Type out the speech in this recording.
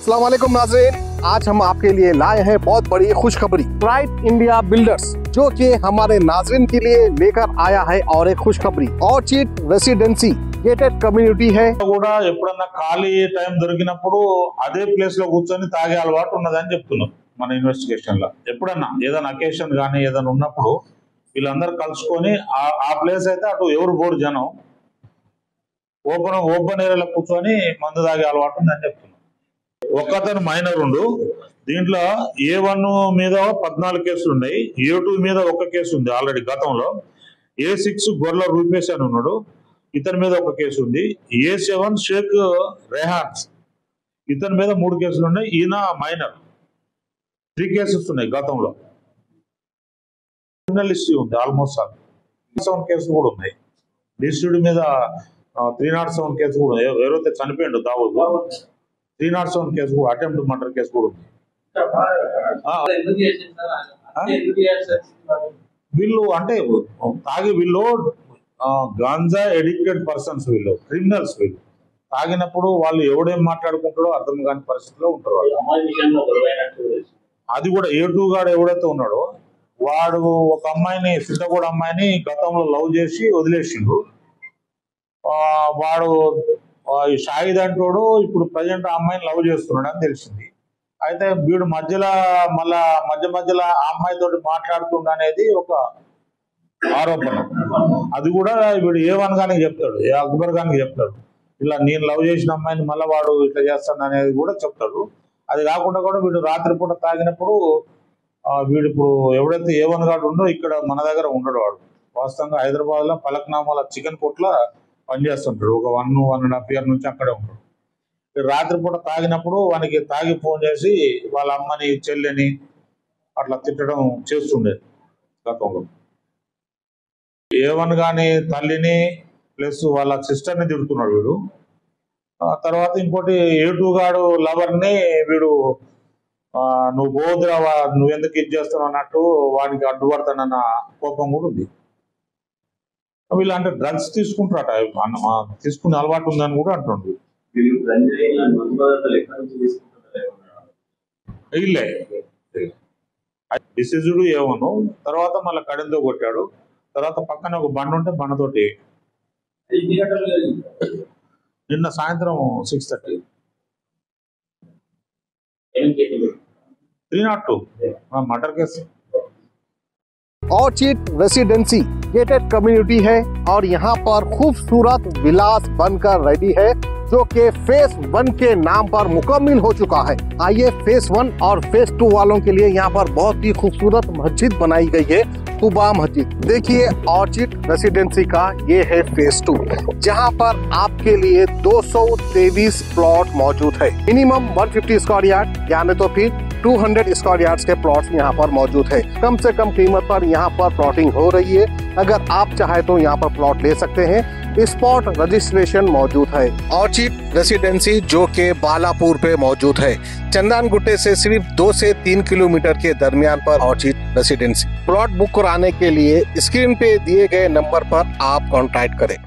अस्सलाम वालेकुम नाज़रीन, आज हम आपके लिए लाए हैं बहुत बड़ी खुशखबरी। प्राइड इंडिया बिल्डर्स जो कि हमारे नाज़रीन के लिए लेकर आया है और एक खुशखबरी। ऑर्चिड रेसिडेंसी గేటెడ్ కమ్యూనిటీ है కూడా ఎప్పుడన్నా ఖాళీ టైం దొరికినప్పుడు అదే ప్లేస్ లో కూర్చొని తాగే అలవాటు ఉన్నదని చెప్తున్నారు మన ఇన్వెస్టిగేషన్ లో. ఎప్పుడన్నా ఏదైనా అకేషన్ కానీ ఏదైనా ఉన్నప్పుడు వీళ్ళందరూ కలుసుకొని ఆ ప్లేస్ అయితే అటు ఎవరు బోర్డు జనం ఓపెన్ ఏరియాలో కూర్చొని మందు తాగే అలవాటు ఉందని చెప్తున్నారు. ఒక్కతను మైనర్ ఉండు, దీంట్లో A1 మీద 14 కేసులు ఉన్నాయి, A2 మీద ఒక కేసు ఉంది ఆల్రెడీ గతంలో, A6 గొర్రెల రూపేష్ అని ఉన్నాడు, ఇతని మీద ఒక కేసు ఉంది, A7 షేక్ రెహాన్స్ ఇతని మీద 3 కేసులు ఉన్నాయి, ఈయన మైనర్ 3 కేసెస్ ఉన్నాయి గతంలో. క్రిమినల్ హిస్టరీ ఉంది ఆల్మోస్ట్ 7 కేసులు కూడా ఉన్నాయి. డిస్ట్రిక్ట్ మీద 307 కేసు కూడా ఉంది, ఎవరైతే చనిపోయిండు దావూద్ 307 కేసు కూడా, అటెంప్ట్ మర్డర్ కేసు కూడా ఉంది. వీళ్ళు అంటే తాగి వీళ్ళు గాంజా ఎడిక్టెడ్ పర్సన్స్, వీళ్ళు క్రిమినల్స్. వీళ్ళు తాగినప్పుడు వాళ్ళు ఎవడేం మాట్లాడుకుంటాడో అర్థం కాని పరిస్థితిలో ఉంటారు వాళ్ళు. అది కూడా A2 గాడు ఎవడైతే ఉన్నాడో వాడు ఒక అమ్మాయిని, సిద్ధగూడ అమ్మాయిని గతంలో లవ్ చేసి వదిలేసిండు. వాడు షాహిద్ అంటోడు ఇప్పుడు ప్రజెంట్ ఆ అమ్మాయిని లవ్ చేస్తున్నాడు అని తెలిసింది. అయితే వీడు మధ్యలో మధ్యలో ఆ అమ్మాయితో మాట్లాడుతుండ అనేది ఒక ఆరోపణ. అది కూడా వీడు A1 గానికి చెప్తాడు, అక్బర్ గానికి చెప్తాడు, ఇలా నేను లవ్ చేసిన అమ్మాయిని మళ్ళీ వాడు ఇట్లా చేస్తాడు అనేది కూడా చెప్తాడు. అది కాకుండా కూడా వీడు రాత్రిపూట తాగినప్పుడు వీడు ఇప్పుడు ఎవడైతే A1 గాడు ఉండో ఇక్కడ మన దగ్గర ఉండడు. వాడు వాస్తవంగా హైదరాబాద్ లో పలక్నామాల చికెన్ కొట్ల పనిచేస్తుంటాడు. ఒక 1.5 year నుంచి అక్కడే ఉంటాడు. రాత్రిపూట తాగినప్పుడు వానికి తాగి ఫోన్ చేసి వాళ్ళ అమ్మని చెల్లెని అట్లా తిట్టడం చేస్తుండేది గతంలో. A1 గాని తల్లిని ప్లస్ వాళ్ళ సిస్టర్ని తిడుతున్నాడు వీడు. తర్వాత ఇంకోటి A2 గాడు లవర్ని వీడు నువ్వు బోధురావా, నువ్వెందుకు ఇది చేస్తున్నావు అన్నట్టు వానికి అడ్డుపడతానన్న కోపం కూడా ఉంది. వీళ్ళు అంటే డ్రగ్స్ తీసుకుంటారట, తీసుకునే అలవాటు ఉందని కూడా అంటుండ్రు. ఇల్లే డిసీజుడు A1, తర్వాత మళ్ళీ కడెంతో కొట్టాడు, తర్వాత పక్కన ఒక బండ ఉంటే బండతోటి నిన్న సాయంత్రం 6:30 302 murder case. Orchid residency gated community है और यहाँ पर खूबसूरत विलास बनकर रेडी है जो कि फेज 1 के नाम पर मुकम्मल हो चुका है। आइए फेज 1 और फेज 2 वालों के लिए यहाँ पर बहुत ही खूबसूरत मस्जिद बनाई गई है, कुबा मस्जिद। देखिए ऑर्चिड रेसिडेंसी का ये है फेज 2 जहाँ पर आपके लिए 223 प्लॉट मौजूद है। मिनिमम 150 स्क्वायर यार्ड यानी तो फिर 200 स्क्वायर यार्ड्स के प्लॉट्स यहाँ पर मौजूद है। कम से कम कीमत पर यहाँ पर प्लॉटिंग हो रही है। अगर आप चाहे तो यहाँ पर प्लॉट ले सकते हैं। स्पॉट रजिस्ट्रेशन मौजूद है। ऑर्चिड रेसिडेंसी जो के बालापुर पे मौजूद है। चंदन गुट्टे से सिर्फ 2 से 3 किलोमीटर के दरमियान पर ऑर्चिड रेसिडेंसी। प्लॉट बुक कराने के लिए स्क्रीन पे दिए गए नंबर पर आप कॉन्टैक्ट करें।